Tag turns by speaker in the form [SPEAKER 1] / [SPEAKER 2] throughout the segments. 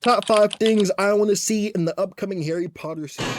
[SPEAKER 1] Top 5 things I want to see in the upcoming Harry Potter series.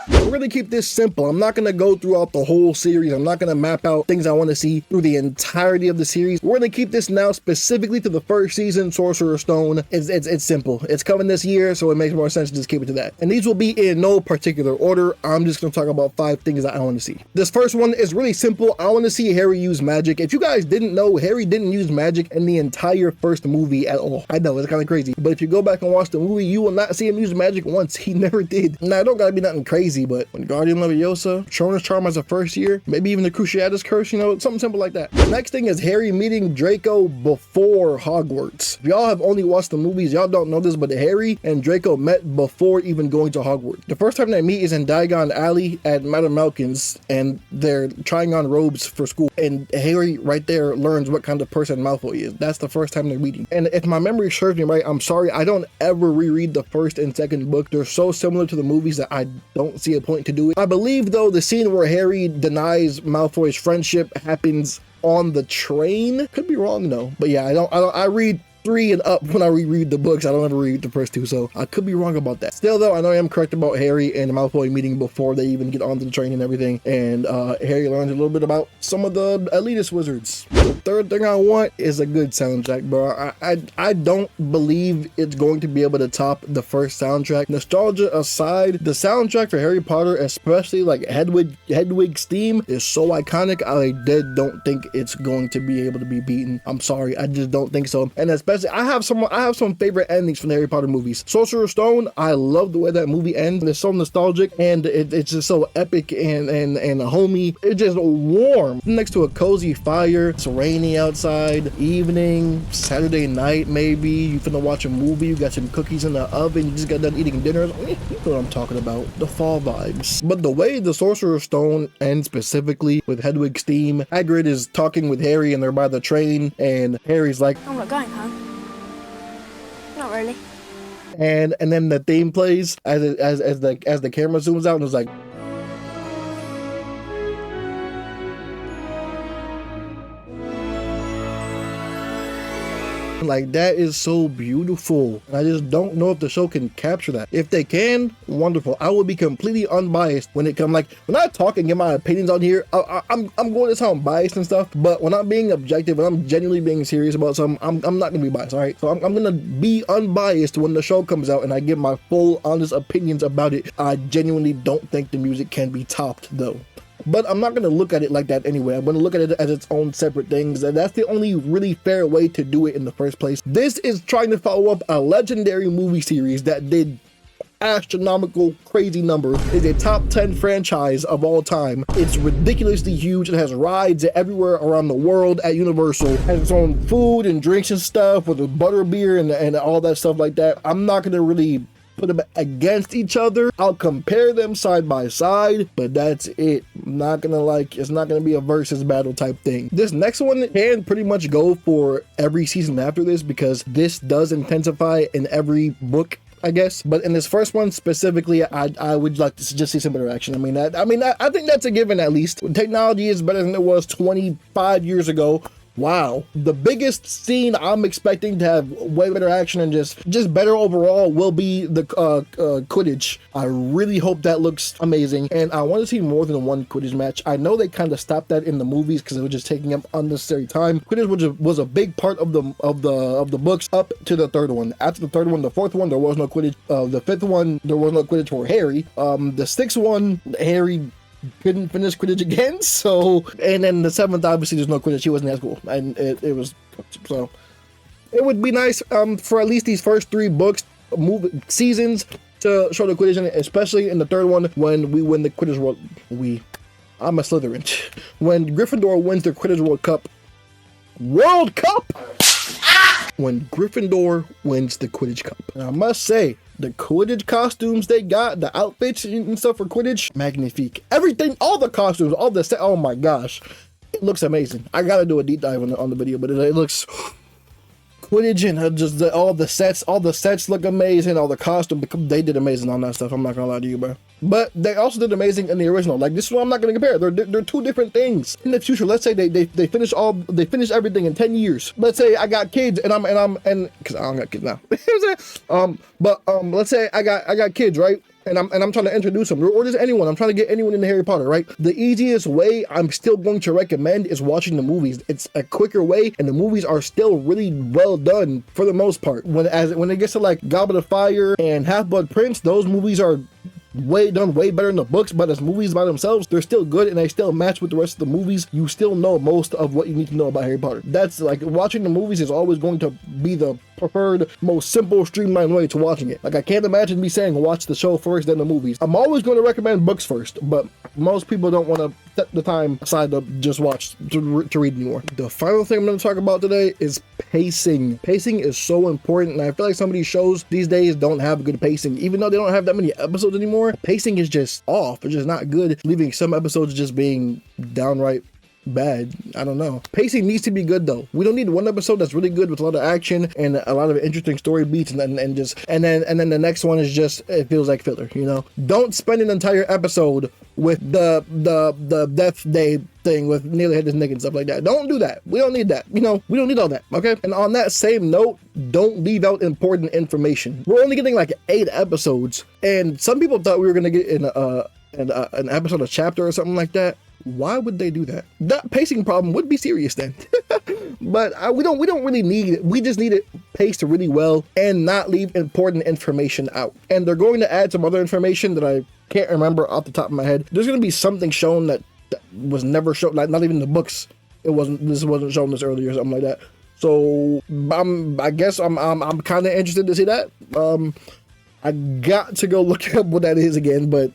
[SPEAKER 1] We're gonna keep this simple. I'm not gonna go throughout the whole series. I'm not gonna map out things I want to see through the entirety of the series. We're gonna keep this now specifically to the first season, Sorcerer's Stone. It's simple. It's coming this year, so it makes more sense to just keep it to that. And these will be in no particular order. I'm just gonna talk about 5 things that I want to see. This first one is really simple. I want to see Harry use magic. If you guys didn't know, Harry didn't use magic in the entire first movie at all. I know, it's kind of crazy, but if you go back and watch the movie, you will not see him use magic once. He never did. Now, it don't gotta be nothing crazy, but when Guardian Leviosa, Patronus Charm as a first year, maybe even the Cruciatus Curse, you know, something simple like that. The next thing is Harry meeting Draco before Hogwarts. If y'all have only watched the movies, y'all don't know this, but Harry and Draco met before even going to Hogwarts. The first time they meet is in Diagon Alley at Madame Malkin's, and they're trying on robes for school, and Harry right there learns what kind of person Malfoy is. That's the first time they're meeting. And if my memory serves me right, I'm sorry, I don't ever reread the first and second book. They're so similar to the movies that I don't see a point to do it. I believe though the scene where Harry denies Malfoy's friendship happens on the train. Could be wrong though, but yeah, I read 3 and up when I reread the books. I don't ever read the first 2, so I could be wrong about that. Still though, I know I am correct about Harry and Malfoy meeting before they even get onto the train and everything, and Harry learns a little bit about some of the elitist wizards. The third thing I want is a good soundtrack, bro. I don't believe it's going to be able to top the first soundtrack. Nostalgia aside, the soundtrack for Harry Potter, especially like Hedwig's theme, is so iconic. I don't think it's going to be able to be beaten. I'm sorry, I just don't think so. And especially, I have some favorite endings from the Harry Potter movies. Sorcerer's Stone, I love the way that movie ends. It's so nostalgic, and it's just so epic and homey. It's just warm next to a cozy fire. It's rainy outside, evening, Saturday night maybe. You finna watch a movie, you got some cookies in the oven, you just got done eating dinner. You know what I'm talking about, the fall vibes. But the way the Sorcerer's Stone ends specifically with Hedwig's theme, Hagrid is talking with Harry and they're by the train, and Harry's like,
[SPEAKER 2] I'm not going home. Not really.
[SPEAKER 1] And then the theme plays as the camera zooms out, and it's like, that is so beautiful. And I just don't know if the show can capture that. If they can, wonderful. I will be completely unbiased when it comes, like, when I talk and get my opinions on here, I'm going to sound biased and stuff, but when I'm being objective and I'm genuinely being serious about something, I'm not gonna be biased. All right, so I'm gonna be unbiased when the show comes out and I give my full honest opinions about it. I genuinely don't think the music can be topped though. But I'm not going to look at it like that anyway. I'm going to look at it as its own separate things, and that's the only really fair way to do it in the first place. This is trying to follow up a legendary movie series that did astronomical crazy numbers. It's a top 10 franchise of all time. It's ridiculously huge. It has rides everywhere around the world at Universal. It has its own food and drinks and stuff with the butterbeer and all that stuff like that. I'm not going to really put them against each other. I'll compare them side by side, but that's it. I'm not gonna it's not gonna be a versus battle type thing. This next one can pretty much go for every season after this, because this does intensify in every book, I guess. But in this first one specifically, I would like to just see some interaction. I think that's a given. At least technology is better than it was 25 years ago. Wow. The biggest scene I'm expecting to have way better action and just better overall will be the Quidditch. I really hope that looks amazing, and I want to see more than one Quidditch match. I know they kind of stopped that in the movies because it was just taking up unnecessary time. Quidditch was a big part of the books up to the third one. After the third one, the fourth one, there was no Quidditch. The fifth one, there was no Quidditch for Harry. The sixth one, Harry couldn't finish Quidditch again, so, and then the seventh, obviously there's no Quidditch. He wasn't at school, and it was, so it would be nice for at least these first 3 books, seasons, to show the Quidditch, especially in the third one when we win the Quidditch World. I'm a Slytherin. When Gryffindor wins the Quidditch World Cup. When Gryffindor wins the Quidditch Cup. And I must say, the Quidditch costumes they got, the outfits and stuff for Quidditch, magnifique. Everything, all the costumes, all the set, oh my gosh, it looks amazing. I gotta do a deep dive on the video, but it looks footage and all the sets look amazing. All the costume, they did amazing on that stuff. I'm not gonna lie to you, bro. But they also did amazing in the original. Like, this is what I'm not gonna compare. They're two different things. In the future, let's say they finish everything in 10 years. Let's say I got kids and because I don't got kids now. Let's say I got kids, right? And I'm trying to introduce them, or just anyone. I'm trying to get anyone into Harry Potter, right? The easiest way I'm still going to recommend is watching the movies. It's a quicker way, and the movies are still really well done for the most part. When it gets to like Goblet of Fire and Half-Blood Prince, those movies are way better than the books, but as movies by themselves, they're still good and they still match with the rest of the movies. You still know most of what you need to know about Harry Potter. That's like, watching the movies is always going to be the preferred, most simple, streamlined way to watching it. Like, I can't imagine me saying watch the show first, then the movies. I'm always going to recommend books first, but most people don't want to set the time aside to just watch, to read anymore. The final thing I'm going to talk about today is pacing. Pacing is so important, and I feel like some of these shows these days don't have good pacing. Even though they don't have that many episodes anymore, pacing is just off. It's just not good, leaving some episodes just being downright bad. I don't know. Pacing needs to be good though. We don't need one episode that's really good with a lot of action and a lot of interesting story beats, and then the next one is just, it feels like filler, you know? Don't spend an entire episode with the Death Day thing with nearly hit his neck and stuff like that. Don't do that. We don't need that. You know, we don't need all that, okay? And on that same note, don't leave out important information. We're only getting like 8 episodes, and some people thought we were gonna get an episode, a chapter or something like that. Why would they do that? That pacing problem would be serious then. But we don't really need it. We just need it paced really well and not leave important information out. And they're going to add some other information that I can't remember off the top of my head. There's going to be something shown that was never shown, like not even in the books. This wasn't shown this earlier or something like that. So I guess I'm kind of interested to see that. I got to go look up what that is again, but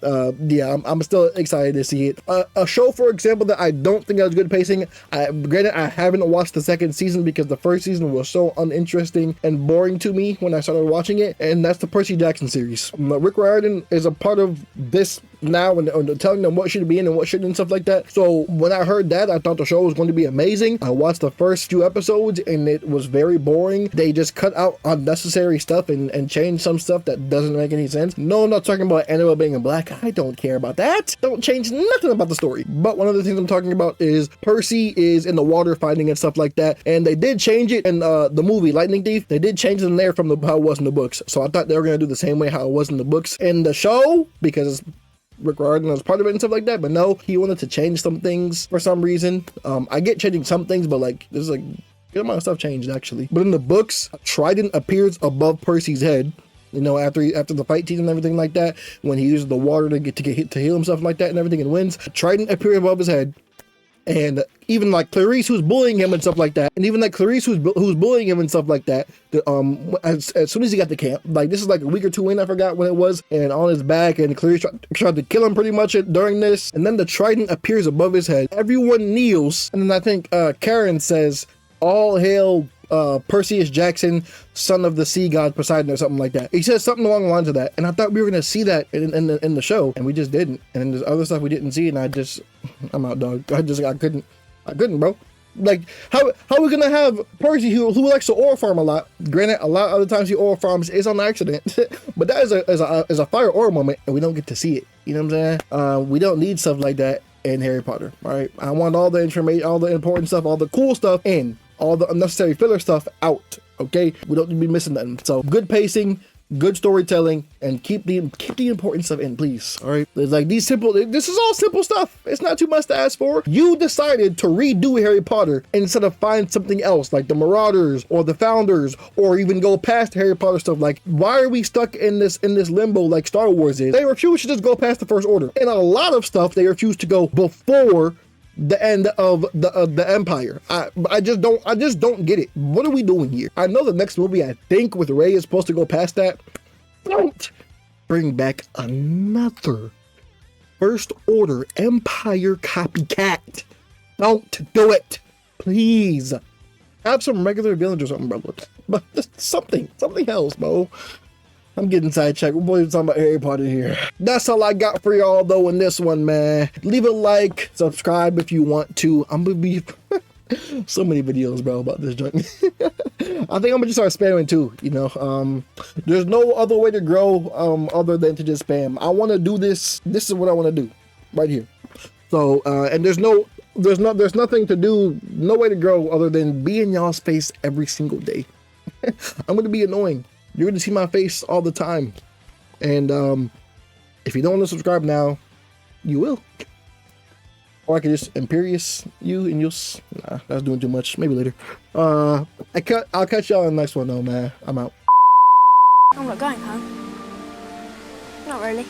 [SPEAKER 1] yeah, I'm still excited to see it. A show, for example, that I don't think has good pacing. Granted, I haven't watched the second season because the first season was so uninteresting and boring to me when I started watching it, and that's the Percy Jackson series. Rick Riordan is a part of this now and telling them what should be in and what shouldn't and stuff like that. So when I heard that, I thought the show was going to be amazing. I watched the first few episodes and it was very boring. They just cut out unnecessary stuff and changed some stuff that doesn't make any sense. No, I'm not talking about Annabelle being in black. I don't care about that. Don't change nothing about the story. But one of the things I'm talking about is Percy is in the water fighting and stuff like that, and they did change it in the movie Lightning Thief. They did change it in there from how it was in the books. So I thought they were going to do the same way how it was in the books in the show, because Rick Riordan was part of it and stuff like that, but no, he wanted to change some things for some reason. I get changing some things, but like, there's like a good amount of stuff changed actually. But in the books, Trident appears above Percy's head, you know, after the fight scene and everything like that, when he uses the water to heal himself like that and everything and wins. Trident appears above his head. And even like Clarice, who's bullying him and stuff like that, and even like Clarice, who's bullying him and stuff like that, as soon as he got to camp, like this is like a week or two in, I forgot when it was, and on his back, and Clarice tried to kill him pretty much during this, and then the trident appears above his head. Everyone kneels, and then I think Karen says, "All hail Perseus Jackson, son of the sea god Poseidon," or something like that. He says something along the lines of that, and I thought we were gonna see that in the show, and we just didn't. And then there's other stuff we didn't see, and I'm out, dog. I couldn't, bro. Like, how are we gonna have Percy who likes to oil farm a lot? Granted, a lot of other times he oil farms is on accident, but that is a fire oil moment, and we don't get to see it. You know what I'm saying? We don't need stuff like that in Harry Potter. All right, I want all the information, all the important stuff, all the cool stuff in. All the unnecessary filler stuff out, okay? We don't need to be missing nothing. So good pacing, good storytelling, and keep the important stuff in, please. All right, it's like this is all simple stuff. It's not too much to ask for. You decided to redo Harry Potter instead of find something else like the Marauders or the Founders, or even go past Harry Potter stuff. Like, why are we stuck in this limbo like Star Wars is? They refuse to just go past the First Order, and a lot of stuff they refuse to go before the end of the Empire. I just don't get it. What are we doing here? I know the next movie, I think, with Rey is supposed to go past that. Don't bring back another First Order Empire copycat. Don't do it, please. Have some regular villains or something, bro. But just something else, bro. I'm getting sidetracked. We're boys talking about Harry Potter here. That's all I got for y'all though in this one, man. Leave a like, subscribe if you want to. I'm gonna be so many videos, bro, about this joint. I think I'm gonna just start spamming too, you know. There's no other way to grow other than to just spam. I want to do this. This is what I want to do right here. So and there's nothing to do, no way to grow other than be in y'all's face every single day. I'm gonna be annoying. You're gonna see my face all the time. And if you don't want to subscribe now, you will. Or I can just Imperious you and you'll... Nah, that's doing too much. Maybe later. I'll catch y'all in the next one though, man. I'm out.
[SPEAKER 2] I'm not going home. Not really.